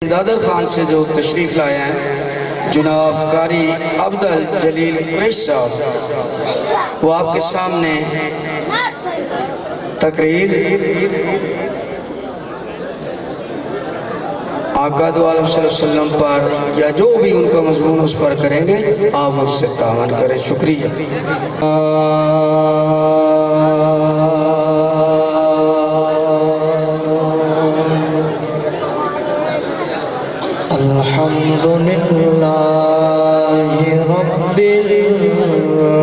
دادر خان سے جو تشریف لائے ہیں جناب قاری عبدالجلیل قریش صاحب، وہ آپ کے سامنے تقریر آقا دو عالم صلی اللہ علیہ وسلم پر یا جو بھی ان کا مضمون اس پر کریں گے، آپ اس سے تعاون کریں. شکریہ. الحمدللہ رب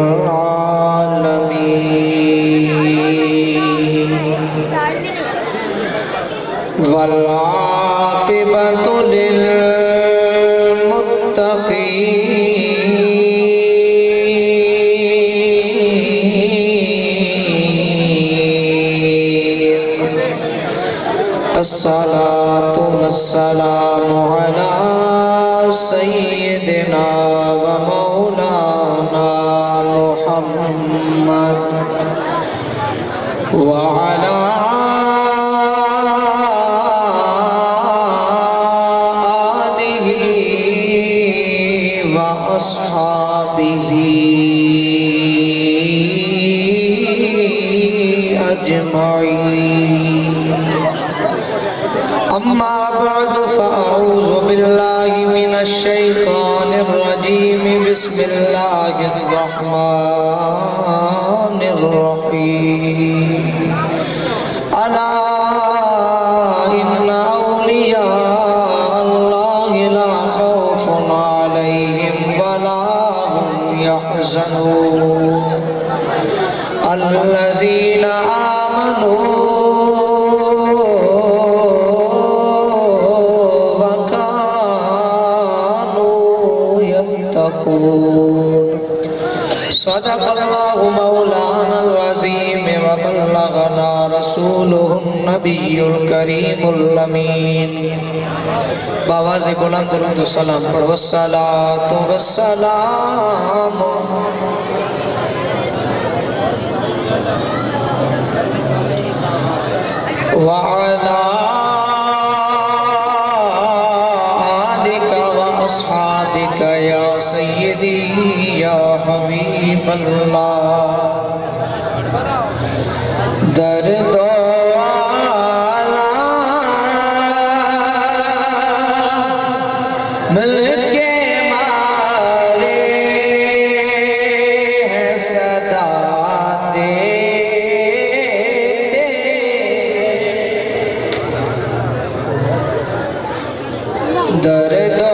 العالمین والعاقبۃ للمتقین الصلاة والسلام علی سیدنا و مولانا محمد وعلی آلہ و اصحابہ اجمعین. اما بعد فاعوذ باللہ من الشیطان الرجیم. بسم اللہ الرحمن الرحیم. الا ان اولیاء اللہ لا خوف علیہم ولا هم يحزنون الذین آمنوا صدق اللہ مولانا العظیم وبلغنا رسولہ النبی الکریم الامین. باواز بلند درود و سلام پڑھ. والصلاة والسلام وعلا اصحابک یا سیدی یا حبیب اللہ. درد و آلام کے مارے ہیں صدا دیتے، درد و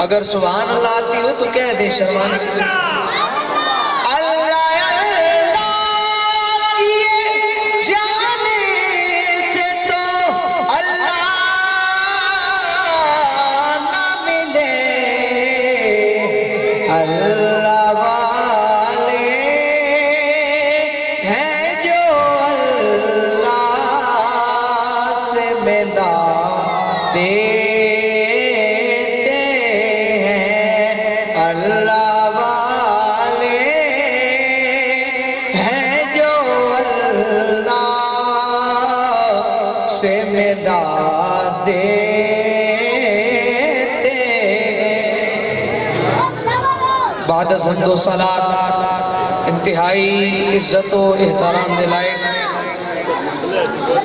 اگر سبحان اللہ آتی ہو تو کہہ دے شرمانے کی. اللہ اللہ کیے جانے سے تو اللہ نہ ملے، اللہ والے ہیں جو اللہ سے ملا دے، اللہ والے ہیں جو اللہ سے ملا دیتے. بعد از حمد و صلات انتہائی عزت و احترام دے لائق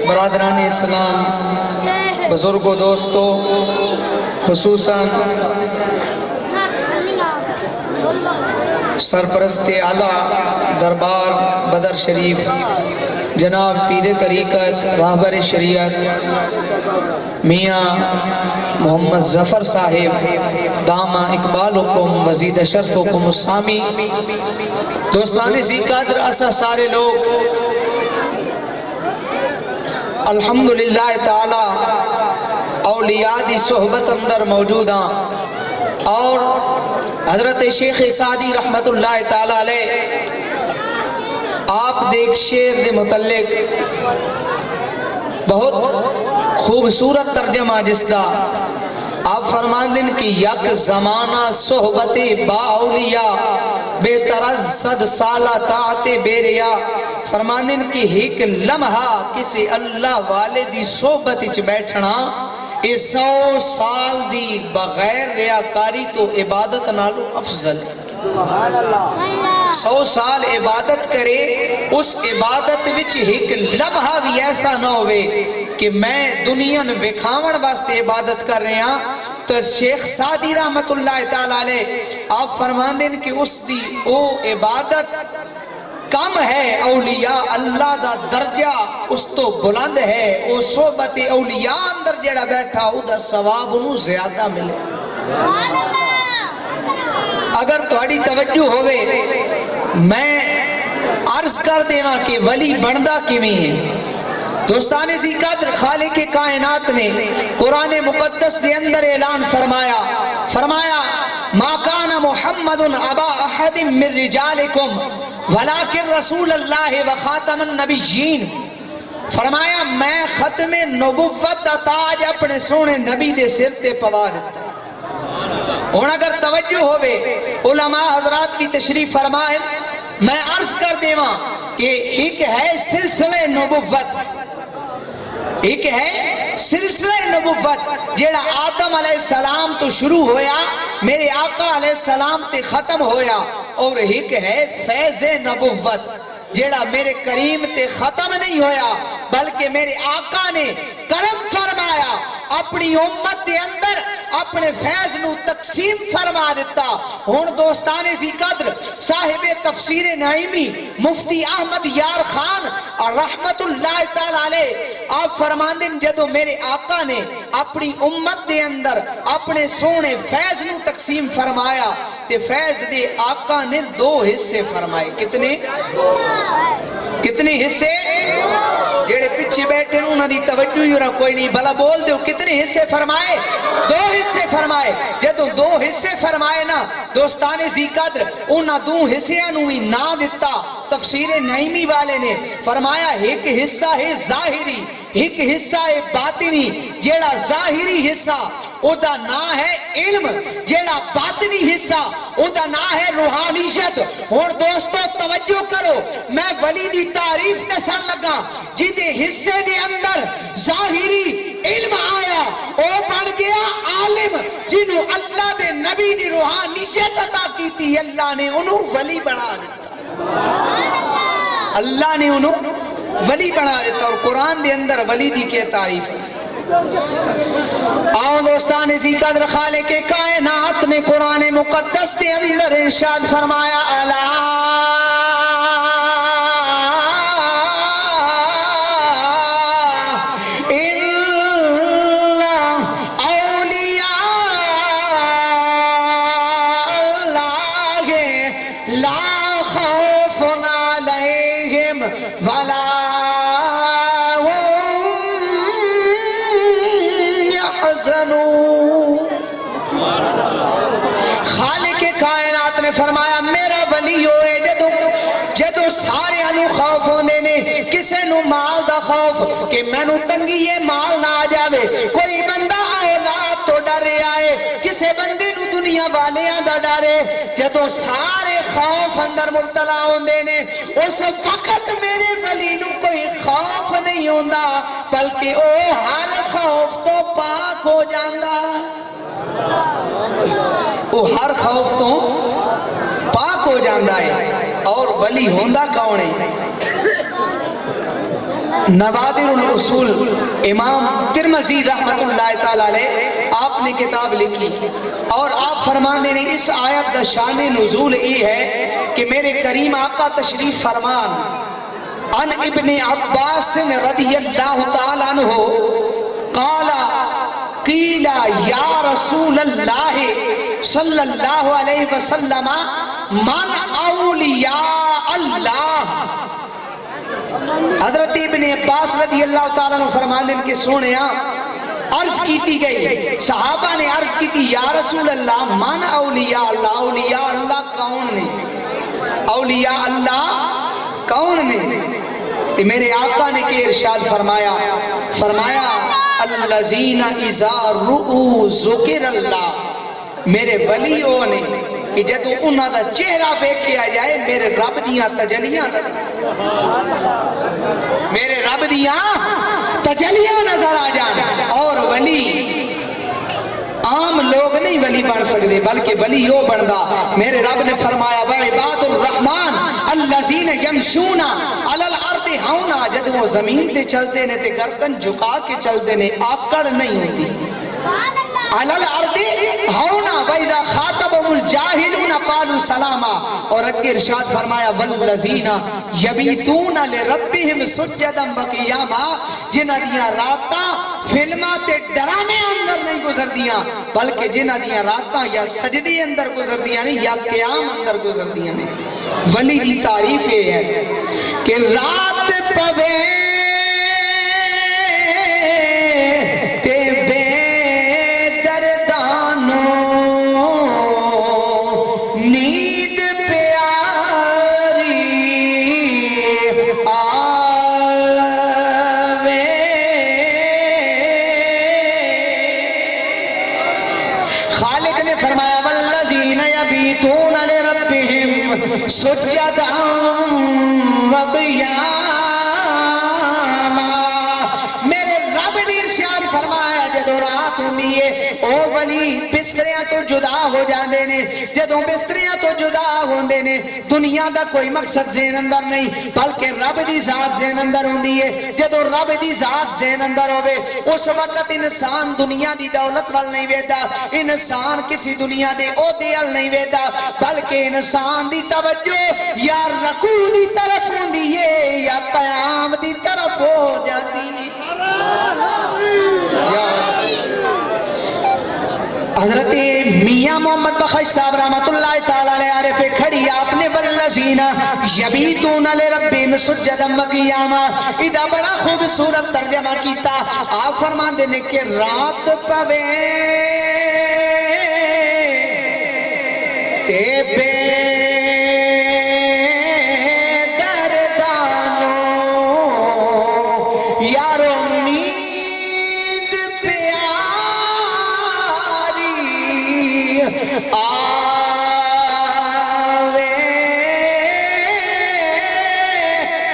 برادران اسلام، بزرگ و دوستو، خصوصاً سرپرست اعلیٰ دربار بدر شریف جناب پیر طریقت راہبر شریعت میاں محمد ظفر صاحب دامہ اقبالکم وزید شرفکم السامی، دوستان زی قدر اسا سارے لوگ الحمدللہ تعالی اولیاء دی صحبت اندر موجود ہیں، اور حضرت شیخ سعدی رحمت اللہ تعالی علیہ آپ دیکھ شیر دے متعلق بہت خوبصورت ترجمہ جس دا آپ فرمان دن کہ یک زمانہ صحبت با اولیاء بے طرز صد سالہ طاعت بے ریا، فرمان دن کہ ایک لمحہ کسی اللہ والے دی صحبت اچ بیٹھنا 100 سال دی بغیر ریاکاری تو عبادت نالو افضل ہے۔ 100 سال عبادت کرے، اس عبادت وچ ایک لمحہ بھی ایسا نہ ہوئے کہ میں دنیا وکھاون واسطے عبادت کر رہے ہیں، تو شیخ سعدی رحمت اللہ تعالیٰ علیہ آپ فرمان دیں کہ اس دی او عبادت کم ہے، اولیاء اللہ دا درجہ اس تو بلند ہے، او صحبت اولیاء اندر جڑا بیٹھا او دا ثواب انہوں زیادہ ملے۔ اگر تھوڑی توجہ ہوئے میں عرض کر دینا کہ ولی بندہ کیویں ہے۔ دوستان ذی قدر خالق کائنات نے قرآن مقدس کے اندر اعلان فرمایا ما کان محمد ابا احد من رجالکم ولیکن رسول اللہ و خاتم النبیین، فرمایا میں ختم نبوت دا تاج اپنے سونے نبی دے سر تے پوا دیتا ہے۔ اور اگر توجہ ہوئے علماء حضرات کی تشریف فرمائے، میں عرض کر دیواں کہ ایک ہے سلسلہ نبوت، ایک ہے سلسلہ نبوت جیڑا آدم علیہ السلام تو شروع ہویا، میرے آقا علیہ السلام تے ختم ہویا، اور ایک ہے فیض نبوت جیڑا میرے کریم تے ختم نہیں ہویا بلکہ میرے آقا نے کرم فرمایا، اپنی امت دے اندر اپنے فیض نو تقسیم فرما دیتا۔ ہون دوستان ذی قدر صاحب تفسیر نعیمی مفتی احمد یار خان اور رحمت اللہ تعالی علیہ آپ فرمان دیں جدو میرے آقا نے اپنی امت دے اندر اپنے سونے فیض نو تقسیم فرمایا، تے فیض دے آقا نے 2 حصے فرمائے۔ کتنے حصے؟ جیڑے پیچھے بیٹھے انہوں دی توجہ ہی رہا کوئی نہیں، بھلا بول دیو کتنے حصے فرمائے؟ 2 حصے فرمائے۔ جدو 2 حصے فرمائے نا دوستان ذی قدر انہاں 2 حصیاں نو ہی نا دیتا تفسیر نعیمی والے نے، فرمایا ایک حصہ ہے ظاہری، ایک حصہ ہے باطنی۔ جیڑا ظاہری حصہ او دا نا ہے علم، جیڑا باطنی حصہ او دا نا ہے روحانیت۔ اور دوستو توجہ کرو، میں ولی دی تعریف دسن لگا جدے حصے دے اندر ظاہری علم آیا او بڑھ گیا عالم، جنہوں اللہ دے نبی نے روحانیت عطا کی تھی، اللہ نے انہوں ولی بنا دیتا، اللہ نے انہوں ولی بنا دیتا۔ اور قرآن دے اندر ولی دی کے تعریف ہے۔ آؤ دوستان ذی قدر خالق کائنات نے قرآن مقدس دے اندر ارشاد فرمایا خالق کائنات نے فرمایا میرا ولی ہوئے جدو سارے انو خوف ہوندے نے، کسے نو مال دا خوف کہ میں نو تنگی یہ مال نہ آ جاوے، کوئی بندہ اولاد تو ڈرے آئے، کسے بندے نو دنیا والیاں دا ڈرے، جدو سارے خوف اندر مبتلا ہوندے نے اس وقت میرے ولی نو کوئی خوف نہیں ہوندا بلکہ او ہر خوف تو پاک ہو جاندا، او ہر خوف تو پاک ہو جاندہ ہے۔ اور ولی ہوندہ کون ہے؟ نوادر الاصول امام ترمذی رحمت اللہ تعالیٰ علیہ آپ نے کتاب لکھی اور آپ فرمانے نے اس آیت دا شان نزول یہ ہے کہ میرے کریم آقا تشریف فرمان ان ابن عباس رضی اللہ تعالیٰ عنہ قالا قیلا یا رسول اللہ صلی اللہ علیہ وسلم من اولیاء اللہ۔ حضرت ابن عباس رضی اللہ تعالیٰ عنہ فرمانے ان کے سونے عرض کیتی گئی، صحابہ نے عرض کیتی یا رسول اللہ من اولیاء اللہ، اولیاء اللہ کون نے؟ اولیاء اللہ کون نے؟ تو میرے آقا نے کہ ارشاد فرمایا الذین اذا رؤوا ذکر اللہ، میرے ولیوں نے کہ جدو انہاں دا چہرہ دیکھیا جائے میرے رب دیاں تجلیاں نظر آ جان۔ اور ولی عام لوگ نہیں ولی بن سکتے بلکہ ولی وہ بندا میرے رب نے فرمایا وعباد الرحمن الذین یمشون علی الارض ہونا، جدو وہ زمین تے چلتے نے تے گردن جھکا کے چلتے نے، آکڑ نہیں ہوتی۔ علی الارض ہونا وَإِذَا خَاطَبَهُمُ الْجَاهِلُونَ قَالُوا سَلَامًا، اور اگر ارشاد فرمایا وَالَّذِينَ يَبِيتُونَ لِرَبِّهِمْ سُجَّدًا وَقِيَامًا، جنہ دیاں راتاں فلماں تے ڈرامے اندر نہیں گزر دیاں بلکہ جنہ دیاں راتاں یا سجدے اندر گزر دیاں نہیں یا قیام اندر گزر دیاں نہیں۔ ولی دی تعریف یہ ہے کہ رات پوے خالق نے فرمایا والذین یبیتون لربہم سجدا وقیاما، میرے رب نے ارشاد فرمایا جدو رات ہوندی ہے او ولی بستریاں تو جدا ہو جاندے نے، جدو بستریاں تو جدا ہوندے نے دنیا دا کوئی مقصد ذہن اندر نہیں بلکہ رب دی ذات ذہن اندر ہوندی ہے۔ جدو رب دی ذات ذہن اندر ہوئے اس وقت انسان دنیا دی دولت وال نہیں ویدا، انسان کسی دنیا دے عہدے وال نہیں ویدا بلکہ انسان دی توجہ یا رکوع دی طرف ہوندی ہے یا قیام دی طرف ہو جاتی ہے۔ حضرت میاں محمد بخش صاحب رحمت اللہ تعالیٰ علیہ عارف کھڑی آپ نے والذین یبیتون لربہم سجدا وقیاما، ادھا بڑا خوبصورت ترجمہ کیتا۔ آپ فرمان دینے کہ رات پوے تے بے دردانو یارو نیند پیاری آوے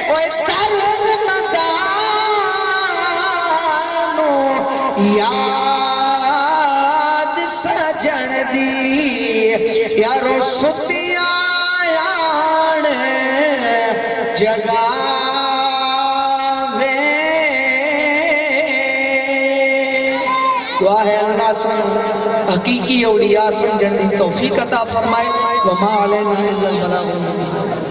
اوہ درد مدانو یاد سجن دی یارو ستیاں آن جگاوے۔ دعا ہے اللہ سے حقیقی اولیاء سمجھن دی توفیق عطا فرمائے۔ وما علینا الا البلاغ المبین۔